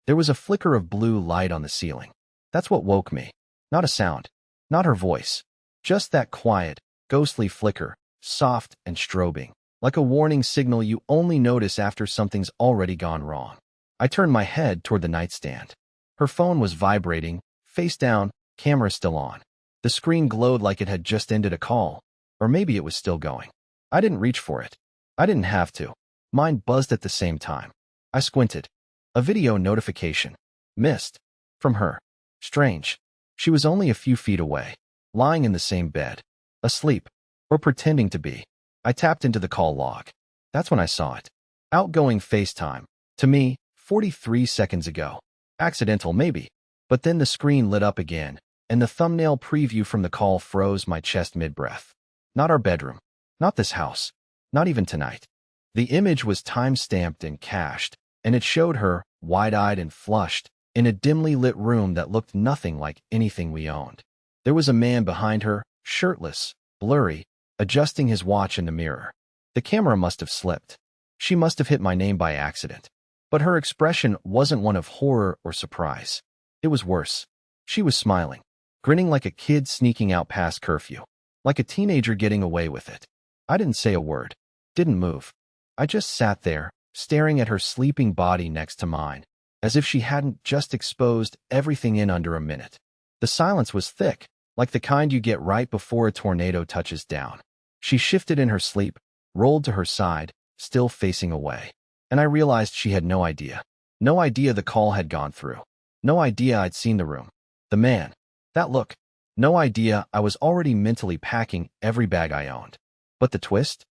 There was a flicker of blue light on the ceiling. That's what woke me. Not a sound. Not her voice. Just that quiet, ghostly flicker, soft and strobing, like a warning signal you only notice after something's already gone wrong. I turned my head toward the nightstand. Her phone was vibrating, face down, camera still on. The screen glowed like it had just ended a call, or maybe it was still going. I didn't reach for it. I didn't have to. Mine buzzed at the same time. I squinted. A video notification. Missed. From her. Strange. She was only a few feet away, lying in the same bed, asleep, or pretending to be. I tapped into the call log. That's when I saw it. Outgoing FaceTime. To me, 43 seconds ago. Accidental, maybe. But then the screen lit up again, and the thumbnail preview from the call froze my chest mid-breath. Not our bedroom. Not this house. Not even tonight. The image was time-stamped and cached, and it showed her, wide-eyed and flushed, in a dimly lit room that looked nothing like anything we owned. There was a man behind her, shirtless, blurry, adjusting his watch in the mirror. The camera must have slipped. She must have hit my name by accident. But her expression wasn't one of horror or surprise. It was worse. She was smiling, grinning like a kid sneaking out past curfew, like a teenager getting away with it. I didn't say a word, didn't move. I just sat there, staring at her sleeping body next to mine, as if she hadn't just exposed everything in under a minute. The silence was thick, like the kind you get right before a tornado touches down. She shifted in her sleep, rolled to her side, still facing away. And I realized she had no idea. No idea the call had gone through. No idea I'd seen the room. The man. That look. No idea I was already mentally packing every bag I owned. But the twist?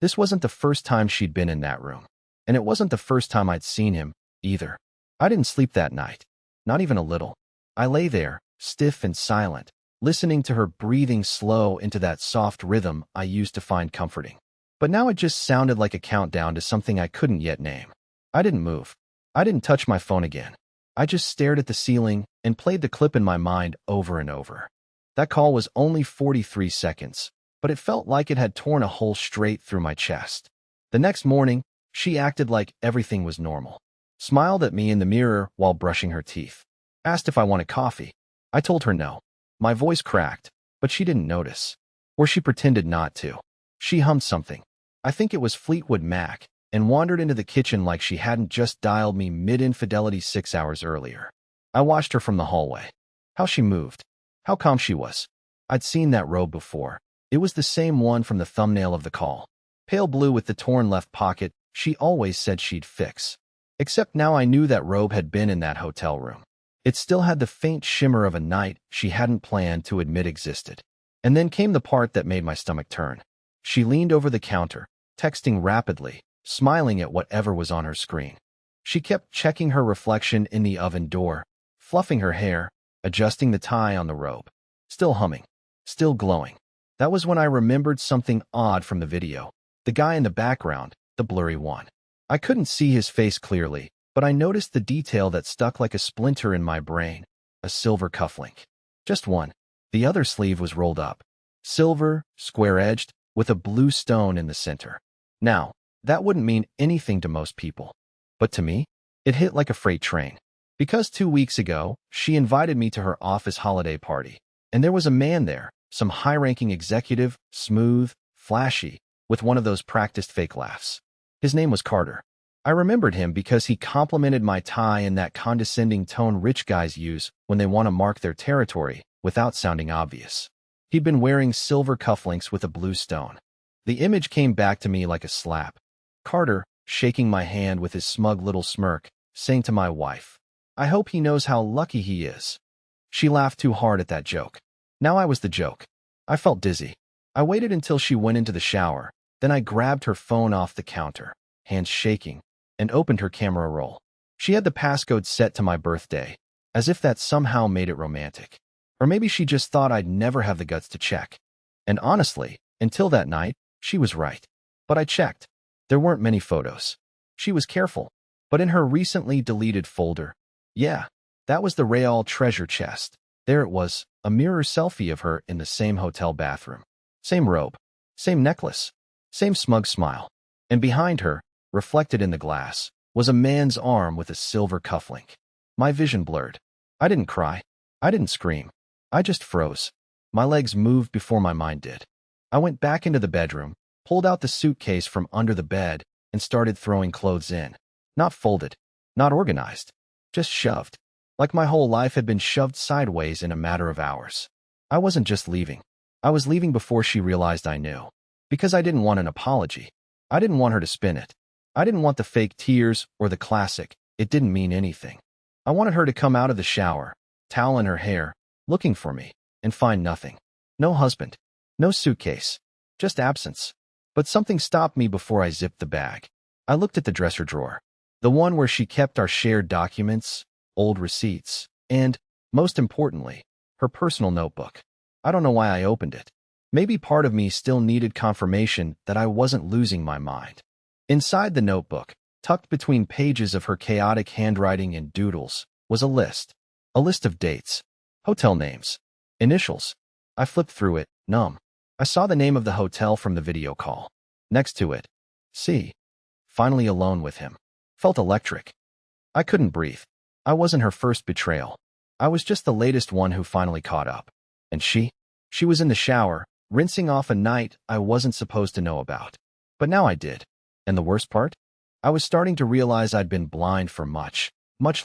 This wasn't the first time she'd been in that room. And it wasn't the first time I'd seen him, either. I didn't sleep that night. Not even a little. I lay there, stiff and silent, listening to her breathing slow into that soft rhythm I used to find comforting. But now it just sounded like a countdown to something I couldn't yet name. I didn't move. I didn't touch my phone again. I just stared at the ceiling and played the clip in my mind over and over. That call was only 43 seconds, but it felt like it had torn a hole straight through my chest. The next morning, she acted like everything was normal. Smiled at me in the mirror while brushing her teeth. Asked if I wanted coffee. I told her no. My voice cracked, but she didn't notice. Or she pretended not to. She hummed something. I think it was Fleetwood Mac, and wandered into the kitchen like she hadn't just dialed me mid-infidelity 6 hours earlier. I watched her from the hallway. How she moved. How calm she was. I'd seen that robe before. It was the same one from the thumbnail of the call. Pale blue with the torn left pocket she always said she'd fix. Except now I knew that robe had been in that hotel room. It still had the faint shimmer of a night she hadn't planned to admit existed. And then came the part that made my stomach turn. She leaned over the counter, texting rapidly, smiling at whatever was on her screen. She kept checking her reflection in the oven door, fluffing her hair, adjusting the tie on the robe. Still humming. Still glowing. That was when I remembered something odd from the video. The guy in the background, the blurry one. I couldn't see his face clearly, but I noticed the detail that stuck like a splinter in my brain. A silver cufflink. Just one. The other sleeve was rolled up. Silver, square-edged, with a blue stone in the center. Now, that wouldn't mean anything to most people. But to me, it hit like a freight train. Because 2 weeks ago, she invited me to her office holiday party. And there was a man there, some high-ranking executive, smooth, flashy, with one of those practiced fake laughs. His name was Carter. I remembered him because he complimented my tie in that condescending tone rich guys use when they want to mark their territory without sounding obvious. He'd been wearing silver cufflinks with a blue stone. The image came back to me like a slap. Carter, shaking my hand with his smug little smirk, saying to my wife, "I hope he knows how lucky he is." She laughed too hard at that joke. Now I was the joke. I felt dizzy. I waited until she went into the shower, then I grabbed her phone off the counter, hands shaking, and opened her camera roll. She had the passcode set to my birthday, as if that somehow made it romantic. Or maybe she just thought I'd never have the guts to check. And honestly, until that night, she was right. But I checked. There weren't many photos. She was careful. But in her recently deleted folder, yeah, that was the Real treasure chest. There it was, a mirror selfie of her in the same hotel bathroom. Same robe. Same necklace. Same smug smile. And behind her, reflected in the glass, was a man's arm with a silver cufflink. My vision blurred. I didn't cry. I didn't scream. I just froze. My legs moved before my mind did. I went back into the bedroom, pulled out the suitcase from under the bed, and started throwing clothes in. Not folded, not organized, just shoved. Like my whole life had been shoved sideways in a matter of hours. I wasn't just leaving. I was leaving before she realized I knew. Because I didn't want an apology. I didn't want her to spin it. I didn't want the fake tears or the classic, it didn't mean anything. I wanted her to come out of the shower, towel in her hair, looking for me, and find nothing. No husband. No suitcase. Just absence. But something stopped me before I zipped the bag. I looked at the dresser drawer. The one where she kept our shared documents, old receipts, and, most importantly, her personal notebook. I don't know why I opened it. Maybe part of me still needed confirmation that I wasn't losing my mind. Inside the notebook, tucked between pages of her chaotic handwriting and doodles, was a list. A list of dates, hotel names, initials. I flipped through it, numb. I saw the name of the hotel from the video call. Next to it, C. Finally alone with him. Felt electric. I couldn't breathe. I wasn't her first betrayal. I was just the latest one who finally caught up. And she was in the shower, rinsing off a night I wasn't supposed to know about. But now I did. And the worst part? I was starting to realize I'd been blind for much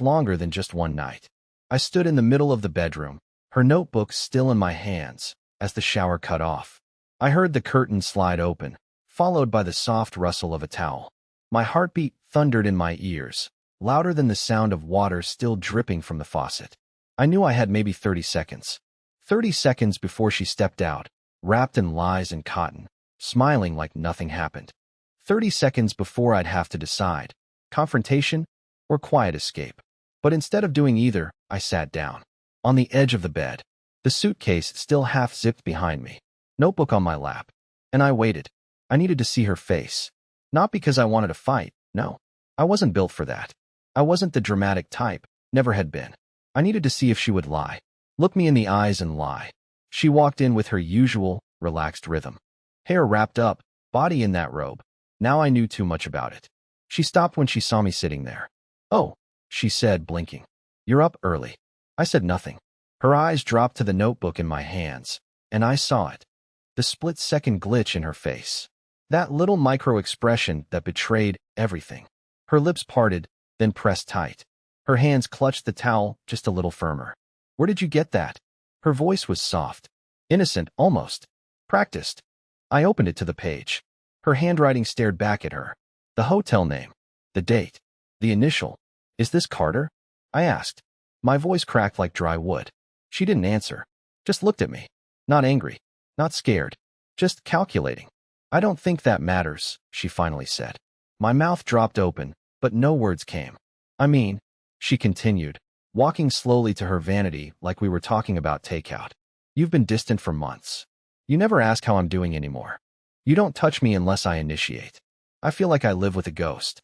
longer than just one night. I stood in the middle of the bedroom, her notebook still in my hands, as the shower cut off. I heard the curtain slide open, followed by the soft rustle of a towel. My heartbeat thundered in my ears, louder than the sound of water still dripping from the faucet. I knew I had maybe 30 seconds. 30 seconds before she stepped out, wrapped in lies and cotton, smiling like nothing happened. 30 seconds before I'd have to decide, confrontation or quiet escape. But instead of doing either, I sat down. On the edge of the bed, the suitcase still half-zipped behind me, notebook on my lap. And I waited. I needed to see her face. Not because I wanted to fight, no. I wasn't built for that. I wasn't the dramatic type, never had been. I needed to see if she would lie. Look me in the eyes and lie. She walked in with her usual, relaxed rhythm. Hair wrapped up, body in that robe. Now I knew too much about it. She stopped when she saw me sitting there. "Oh," she said, blinking. "You're up early." I said nothing. Her eyes dropped to the notebook in my hands, and I saw it. The split-second glitch in her face. That little micro-expression that betrayed everything. Her lips parted, then pressed tight. Her hands clutched the towel just a little firmer. "Where did you get that?" Her voice was soft. Innocent, almost. Practiced. I opened it to the page. Her handwriting stared back at her. The hotel name. The date. The initial. "Is this Carter?" I asked. My voice cracked like dry wood. She didn't answer. Just looked at me. Not angry. Not scared. Just calculating. "I don't think that matters," she finally said. My mouth dropped open, but no words came. "I mean," she continued, walking slowly to her vanity like we were talking about takeout. "You've been distant for months. You never ask how I'm doing anymore. You don't touch me unless I initiate. I feel like I live with a ghost."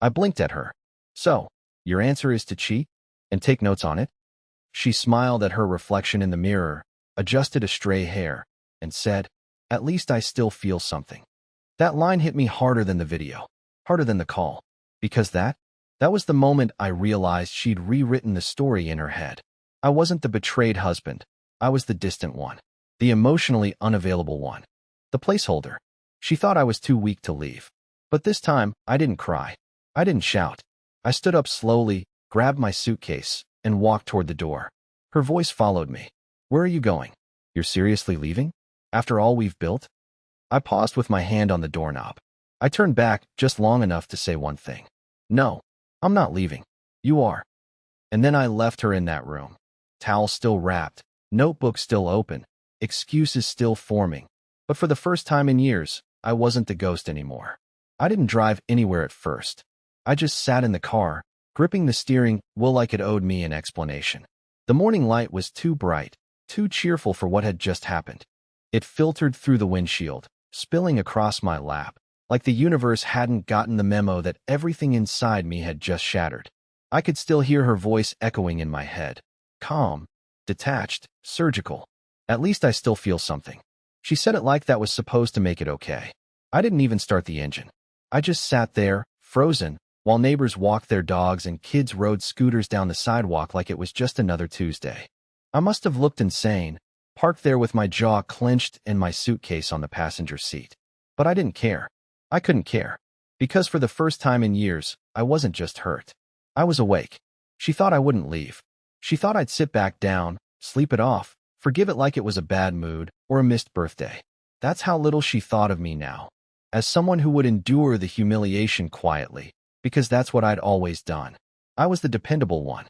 I blinked at her. "So, your answer is to cheat? And take notes on it?" She smiled at her reflection in the mirror, adjusted a stray hair, and said, "At least I still feel something." That line hit me harder than the video, harder than the call, because that was the moment I realized she'd rewritten the story in her head. I wasn't the betrayed husband. I was the distant one, the emotionally unavailable one, the placeholder. She thought I was too weak to leave. But this time, I didn't cry. I didn't shout. I stood up slowly, grabbed my suitcase, and walked toward the door. Her voice followed me. "Where are you going? You're seriously leaving? After all we've built?" I paused with my hand on the doorknob. I turned back just long enough to say one thing. "No, I'm not leaving. You are." And then I left her in that room. Towel still wrapped, notebook still open, excuses still forming. But for the first time in years, I wasn't the ghost anymore. I didn't drive anywhere at first. I just sat in the car, gripping the steering wheel like it owed me an explanation. The morning light was too bright, too cheerful for what had just happened. It filtered through the windshield, spilling across my lap, like the universe hadn't gotten the memo that everything inside me had just shattered. I could still hear her voice echoing in my head. Calm, detached, surgical. "At least I still feel something." She said it like that was supposed to make it okay. I didn't even start the engine. I just sat there, frozen, while neighbors walked their dogs and kids rode scooters down the sidewalk like it was just another Tuesday. I must have looked insane, parked there with my jaw clenched and my suitcase on the passenger seat. But I didn't care. I couldn't care. Because for the first time in years, I wasn't just hurt. I was awake. She thought I wouldn't leave. She thought I'd sit back down, sleep it off, forgive it like it was a bad mood or a missed birthday. That's how little she thought of me now. As someone who would endure the humiliation quietly, because that's what I'd always done. I was the dependable one.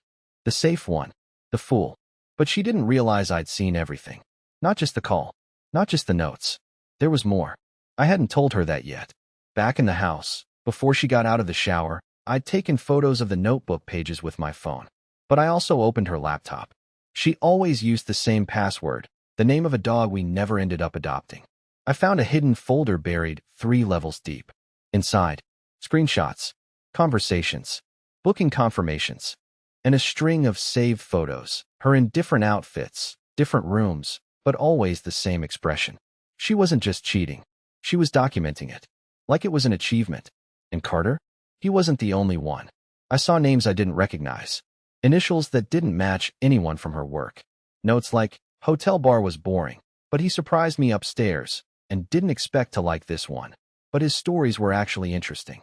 The safe one. The fool. But she didn't realize I'd seen everything. Not just the call. Not just the notes. There was more. I hadn't told her that yet. Back in the house, before she got out of the shower, I'd taken photos of the notebook pages with my phone. But I also opened her laptop. She always used the same password, the name of a dog we never ended up adopting. I found a hidden folder buried 3 levels deep. Inside, screenshots, conversations, booking confirmations, and a string of saved photos, her in different outfits, different rooms, but always the same expression. She wasn't just cheating. She was documenting it, like it was an achievement. And Carter? He wasn't the only one. I saw names I didn't recognize, initials that didn't match anyone from her work. Notes like, hotel bar was boring, but he surprised me upstairs, and didn't expect to like this one. But his stories were actually interesting.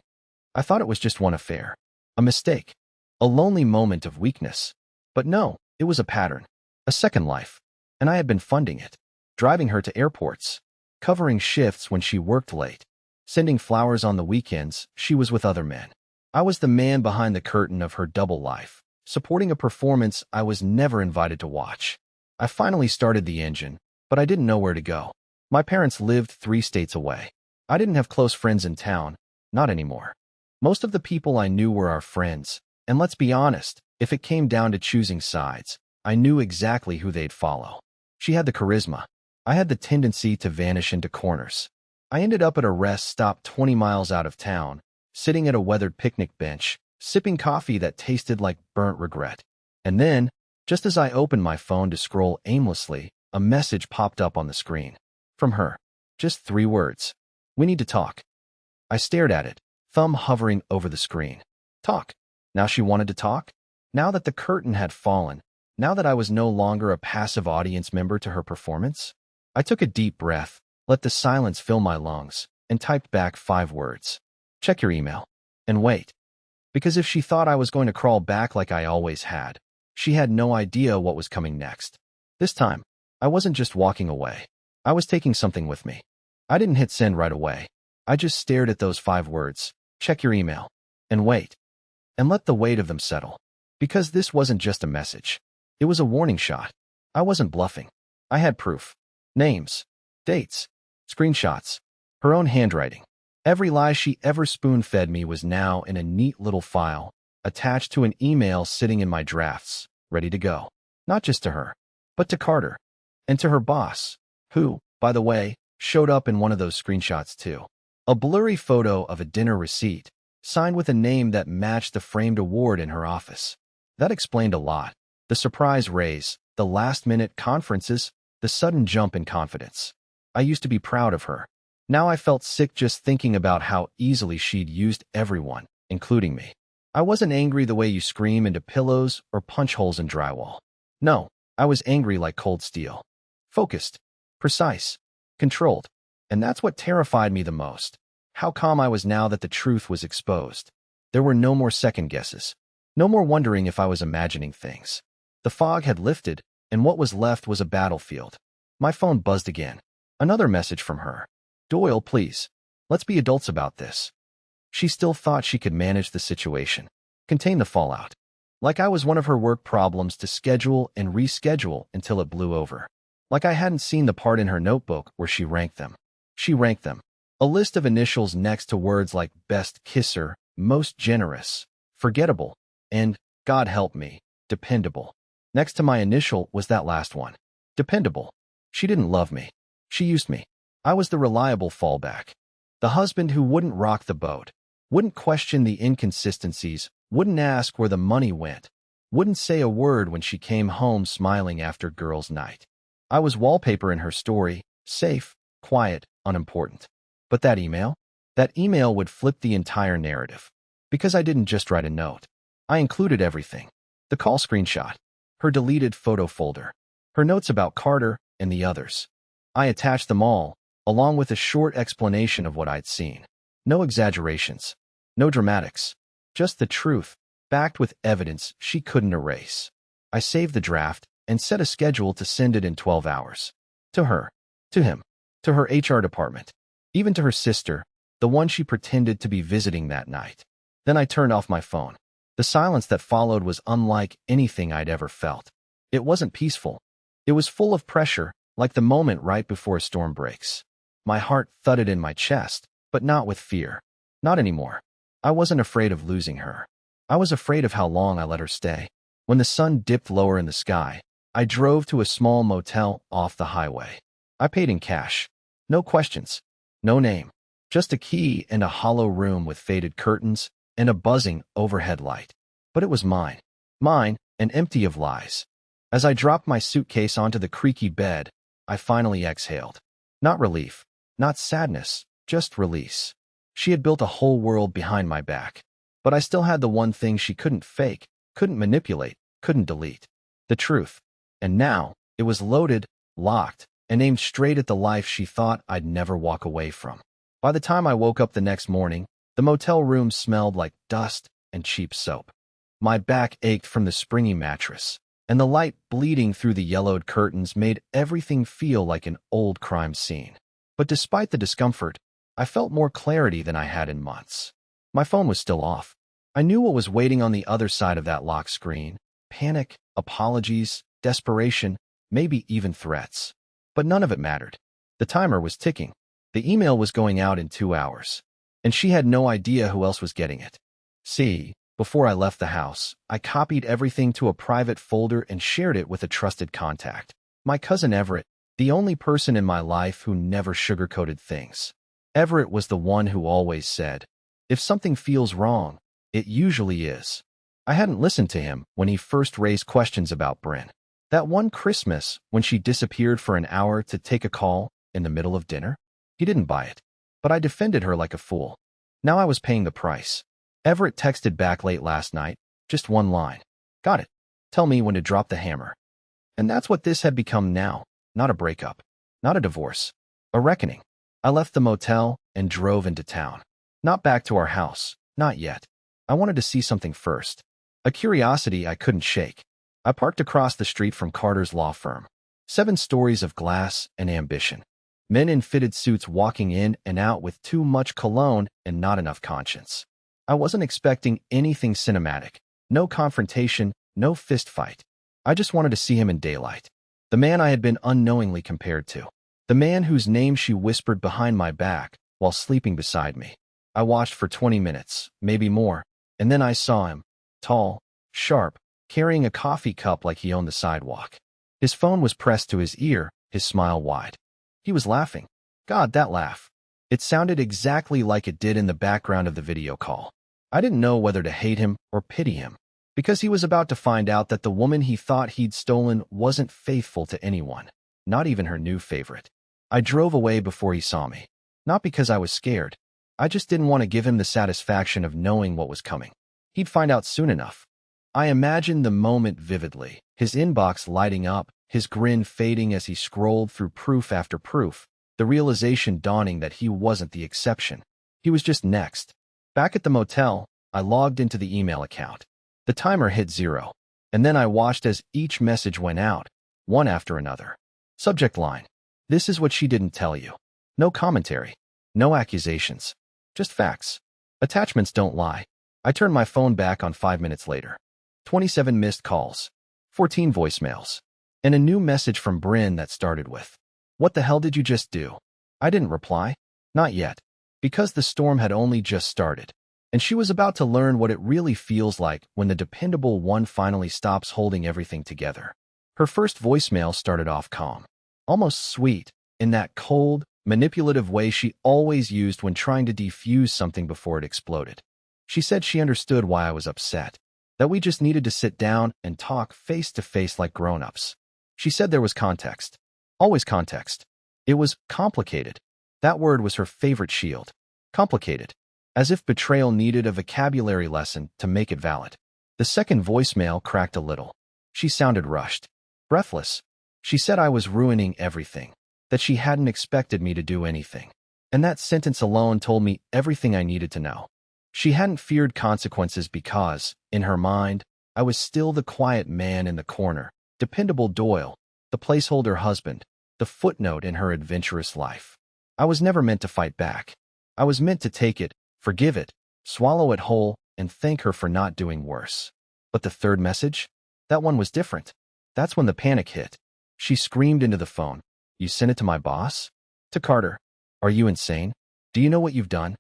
I thought it was just one affair. A mistake. A lonely moment of weakness. But no, it was a pattern. A second life. And I had been funding it. Driving her to airports. Covering shifts when she worked late. Sending flowers on the weekends she was with other men. I was the man behind the curtain of her double life, supporting a performance I was never invited to watch. I finally started the engine, but I didn't know where to go. My parents lived 3 states away. I didn't have close friends in town, not anymore. Most of the people I knew were our friends, and let's be honest, if it came down to choosing sides, I knew exactly who they'd follow. She had the charisma. I had the tendency to vanish into corners. I ended up at a rest stop 20 miles out of town, sitting at a weathered picnic bench, sipping coffee that tasted like burnt regret. And then, just as I opened my phone to scroll aimlessly, a message popped up on the screen. From her. Just 3 words. We need to talk. I stared at it, thumb hovering over the screen. Talk. Now she wanted to talk? Now that the curtain had fallen, now that I was no longer a passive audience member to her performance? I took a deep breath, let the silence fill my lungs, and typed back 5 words. Check your email. And wait. Because if she thought I was going to crawl back like I always had, she had no idea what was coming next. This time, I wasn't just walking away. I was taking something with me. I didn't hit send right away. I just stared at those 5 words. Check your email. And wait. And let the weight of them settle. Because this wasn't just a message. It was a warning shot. I wasn't bluffing. I had proof. Names. Dates. Screenshots. Her own handwriting. Every lie she ever spoon-fed me was now in a neat little file, attached to an email sitting in my drafts, ready to go. Not just to her, but to Carter. And to her boss, who, by the way, showed up in one of those screenshots too. A blurry photo of a dinner receipt, signed with a name that matched the framed award in her office. That explained a lot. The surprise raise, the last-minute conferences, the sudden jump in confidence. I used to be proud of her. Now I felt sick just thinking about how easily she'd used everyone, including me. I wasn't angry the way you scream into pillows or punch holes in drywall. No, I was angry like cold steel. Focused. Precise. Controlled. And that's what terrified me the most. How calm I was now that the truth was exposed. There were no more second guesses. No more wondering if I was imagining things. The fog had lifted, and what was left was a battlefield. My phone buzzed again. Another message from her. Doyle, please. Let's be adults about this. She still thought she could manage the situation. Contain the fallout. Like I was one of her work problems to schedule and reschedule until it blew over. Like I hadn't seen the part in her notebook where she ranked them. She ranked them. A list of initials next to words like best kisser, most generous, forgettable, and, God help me, dependable. Next to my initial was that last one. Dependable. She didn't love me. She used me. I was the reliable fallback. The husband who wouldn't rock the boat, wouldn't question the inconsistencies, wouldn't ask where the money went, wouldn't say a word when she came home smiling after girls' night. I was wallpaper in her story, safe, quiet, unimportant. But that email would flip the entire narrative. Because I didn't just write a note. I included everything. The call screenshot, her deleted photo folder, her notes about Carter and the others. I attached them all, along with a short explanation of what I'd seen. No exaggerations, no dramatics, just the truth, backed with evidence she couldn't erase. I saved the draft and set a schedule to send it in 12 hours. To her, to him, to her HR department, even to her sister, the one she pretended to be visiting that night. Then I turned off my phone. The silence that followed was unlike anything I'd ever felt. It wasn't peaceful. It was full of pressure, like the moment right before a storm breaks. My heart thudded in my chest, but not with fear. Not anymore. I wasn't afraid of losing her. I was afraid of how long I let her stay. When the sun dipped lower in the sky, I drove to a small motel off the highway. I paid in cash. No questions. No name. Just a key and a hollow room with faded curtains and a buzzing overhead light. But it was mine. Mine, and empty of lies. As I dropped my suitcase onto the creaky bed, I finally exhaled. Not relief, not sadness, just release. She had built a whole world behind my back. But I still had the one thing she couldn't fake, couldn't manipulate, couldn't delete. The truth. And now, it was loaded, locked, and aimed straight at the life she thought I'd never walk away from. By the time I woke up the next morning, the motel room smelled like dust and cheap soap. My back ached from the springy mattress, and the light bleeding through the yellowed curtains made everything feel like an old crime scene. But despite the discomfort, I felt more clarity than I had in months. My phone was still off. I knew what was waiting on the other side of that locked screen: panic, apologies, desperation, maybe even threats. But none of it mattered. The timer was ticking. The email was going out in 2 hours. And she had no idea who else was getting it. See, before I left the house, I copied everything to a private folder and shared it with a trusted contact. My cousin Everett, the only person in my life who never sugarcoated things. Everett was the one who always said, "If something feels wrong, it usually is." I hadn't listened to him when he first raised questions about Bryn. That one Christmas when she disappeared for an hour to take a call in the middle of dinner. He didn't buy it. But I defended her like a fool. Now I was paying the price. Everett texted back late last night, just one line. "Got it. Tell me when to drop the hammer." And that's what this had become now. Not a breakup. Not a divorce. A reckoning. I left the motel and drove into town. Not back to our house. Not yet. I wanted to see something first. A curiosity I couldn't shake. I parked across the street from Carter's law firm. 7 stories of glass and ambition. Men in fitted suits walking in and out with too much cologne and not enough conscience. I wasn't expecting anything cinematic. No confrontation, no fist fight. I just wanted to see him in daylight. The man I had been unknowingly compared to. The man whose name she whispered behind my back while sleeping beside me. I watched for 20 minutes, maybe more, and then I saw him. Tall, sharp, carrying a coffee cup like he owned the sidewalk. His phone was pressed to his ear, his smile wide. He was laughing. God, that laugh. It sounded exactly like it did in the background of the video call. I didn't know whether to hate him or pity him, because he was about to find out that the woman he thought he'd stolen wasn't faithful to anyone, not even her new favorite. I drove away before he saw me. Not because I was scared. I just didn't want to give him the satisfaction of knowing what was coming. He'd find out soon enough. I imagined the moment vividly, his inbox lighting up, his grin fading as he scrolled through proof after proof, the realization dawning that he wasn't the exception. He was just next. Back at the motel, I logged into the email account. The timer hit 0, and then I watched as each message went out, one after another. Subject line: "This is what she didn't tell you." No commentary. No accusations. Just facts. Attachments don't lie. I turned my phone back on 5 minutes later. 27 missed calls. 14 voicemails. And a new message from Bryn that started with, "What the hell did you just do?" I didn't reply. Not yet. Because the storm had only just started. And she was about to learn what it really feels like when the dependable one finally stops holding everything together. Her first voicemail started off calm. Almost sweet, in that cold, manipulative way she always used when trying to defuse something before it exploded. She said she understood why I was upset. That we just needed to sit down and talk face to face like grown-ups. She said there was context. Always context. It was complicated. That word was her favorite shield. Complicated. as if betrayal needed a vocabulary lesson to make it valid. The second voicemail cracked a little. She sounded rushed, breathless. She said I was ruining everything, that she hadn't expected me to do anything. And that sentence alone told me everything I needed to know. She hadn't feared consequences because, in her mind, I was still the quiet man in the corner, dependable Doyle, the placeholder husband, the footnote in her adventurous life. I was never meant to fight back. I was meant to take it, forgive it, swallow it whole, and thank her for not doing worse. But the third message? That one was different. That's when the panic hit. She screamed into the phone. You sent it to my boss? To Carter. Are you insane? Do you know what you've done?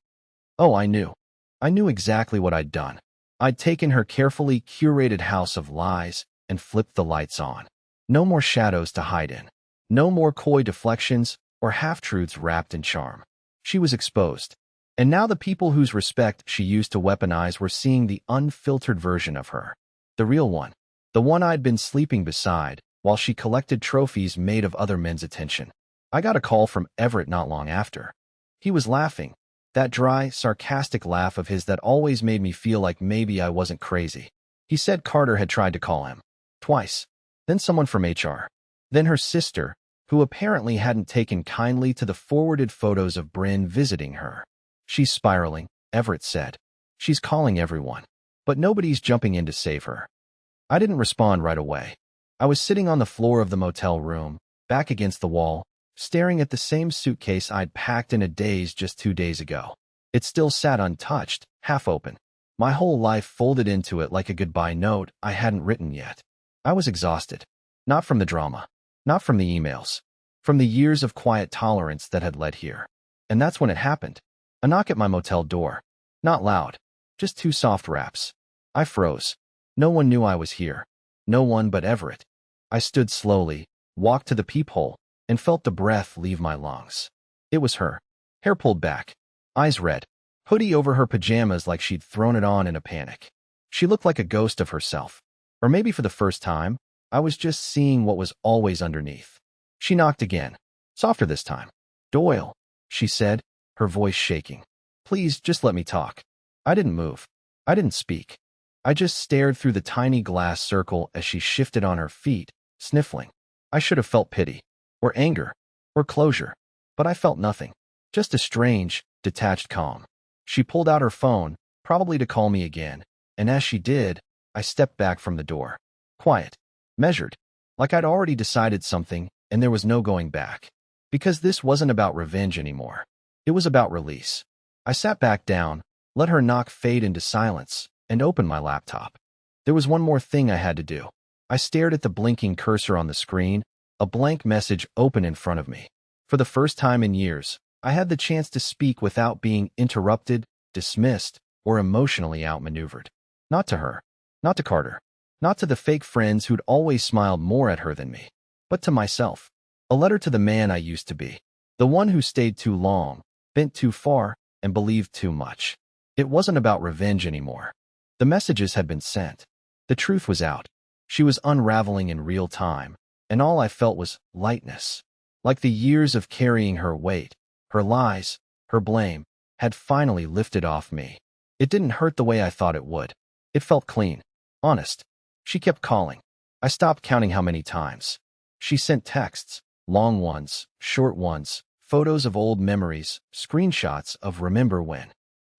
Oh, I knew. I knew exactly what I'd done. I'd taken her carefully curated house of lies and flipped the lights on. No more shadows to hide in. No more coy deflections or half-truths wrapped in charm. She was exposed. And now the people whose respect she used to weaponize were seeing the unfiltered version of her. The real one. The one I'd been sleeping beside while she collected trophies made of other men's attention. I got a call from Everett not long after. He was laughing. That dry, sarcastic laugh of his that always made me feel like maybe I wasn't crazy. He said Carter had tried to call him. Twice. Then someone from HR. Then her sister, who apparently hadn't taken kindly to the forwarded photos of Bryn visiting her. She's spiraling, Everett said. She's calling everyone. But nobody's jumping in to save her. I didn't respond right away. I was sitting on the floor of the motel room, back against the wall, staring at the same suitcase I'd packed in a daze just 2 days ago. It still sat untouched, half open. My whole life folded into it like a goodbye note I hadn't written yet. I was exhausted. Not from the drama. Not from the emails. From the years of quiet tolerance that had led here. And that's when it happened. A knock at my motel door. Not loud. Just 2 soft raps. I froze. No one knew I was here. No one but Everett. I stood slowly, walked to the peephole, and felt the breath leave my lungs. It was her. Hair pulled back. Eyes red. Hoodie over her pajamas like she'd thrown it on in a panic. She looked like a ghost of herself. Or maybe for the first time, I was just seeing what was always underneath. She knocked again. Softer this time. Doyle, she said, her voice shaking. Please, just let me talk. I didn't move. I didn't speak. I just stared through the tiny glass circle as she shifted on her feet, sniffling. I should have felt pity, or anger, or closure, but I felt nothing. Just a strange, detached calm. She pulled out her phone, probably to call me again, and as she did, I stepped back from the door. Quiet. Measured. Like I'd already decided something, and there was no going back. Because this wasn't about revenge anymore. It was about release. I sat back down, let her knock fade into silence, and opened my laptop. There was one more thing I had to do. I stared at the blinking cursor on the screen, a blank message open in front of me. For the first time in years, I had the chance to speak without being interrupted, dismissed, or emotionally outmaneuvered. Not to her. Not to Carter. Not to the fake friends who'd always smiled more at her than me. But to myself. A letter to the man I used to be. The one who stayed too long, bent too far, and believed too much. It wasn't about revenge anymore. The messages had been sent. The truth was out. She was unraveling in real time, and all I felt was lightness. Like the years of carrying her weight, her lies, her blame, had finally lifted off me. It didn't hurt the way I thought it would. It felt clean. Honest. She kept calling. I stopped counting how many times. She sent texts, long ones, short ones, photos of old memories, screenshots of remember when.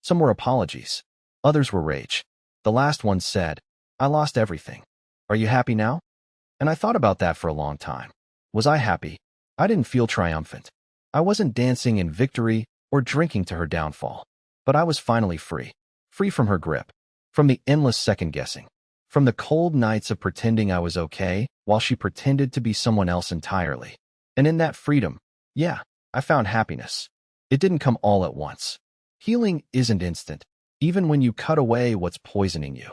Some were apologies. Others were rage. The last one said, I lost everything. Are you happy now? And I thought about that for a long time. Was I happy? I didn't feel triumphant. I wasn't dancing in victory or drinking to her downfall. But I was finally free. Free from her grip. From the endless second-guessing. From the cold nights of pretending I was okay while she pretended to be someone else entirely. And in that freedom, yeah, I found happiness. It didn't come all at once. Healing isn't instant, even when you cut away what's poisoning you.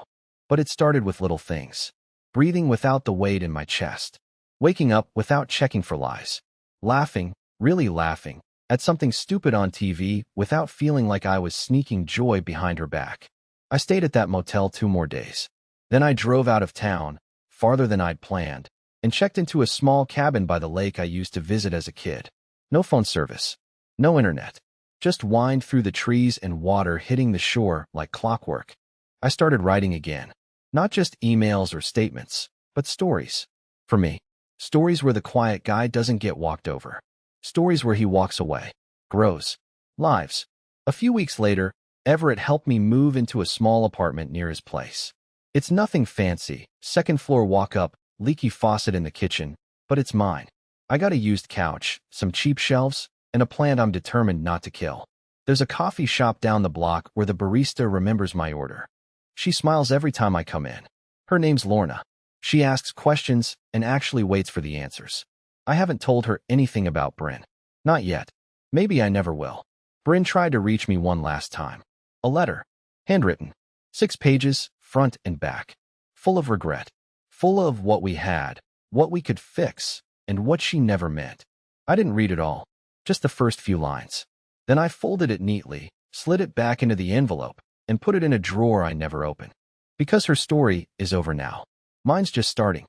But it started with little things. Breathing without the weight in my chest. Waking up without checking for lies. Laughing, really laughing, at something stupid on TV without feeling like I was sneaking joy behind her back. I stayed at that motel 2 more days. Then I drove out of town, farther than I'd planned, and checked into a small cabin by the lake I used to visit as a kid. No phone service. No internet. Just whined through the trees and water hitting the shore like clockwork. I started writing again. Not just emails or statements, but stories. For me, stories where the quiet guy doesn't get walked over. Stories where he walks away, grows, lives. A few weeks later, Everett helped me move into a small apartment near his place. It's nothing fancy, second floor walk-up, leaky faucet in the kitchen, but it's mine. I got a used couch, some cheap shelves, and a plant I'm determined not to kill. There's a coffee shop down the block where the barista remembers my order. She smiles every time I come in. Her name's Lorna. She asks questions and actually waits for the answers. I haven't told her anything about Bryn. Not yet. Maybe I never will. Bryn tried to reach me one last time. A letter. Handwritten. 6 pages, front and back. Full of regret. Full of what we had, what we could fix, and what she never meant. I didn't read it all. Just the first few lines. Then I folded it neatly, slid it back into the envelope, and put it in a drawer I never opened. Because her story is over now. Mine's just starting.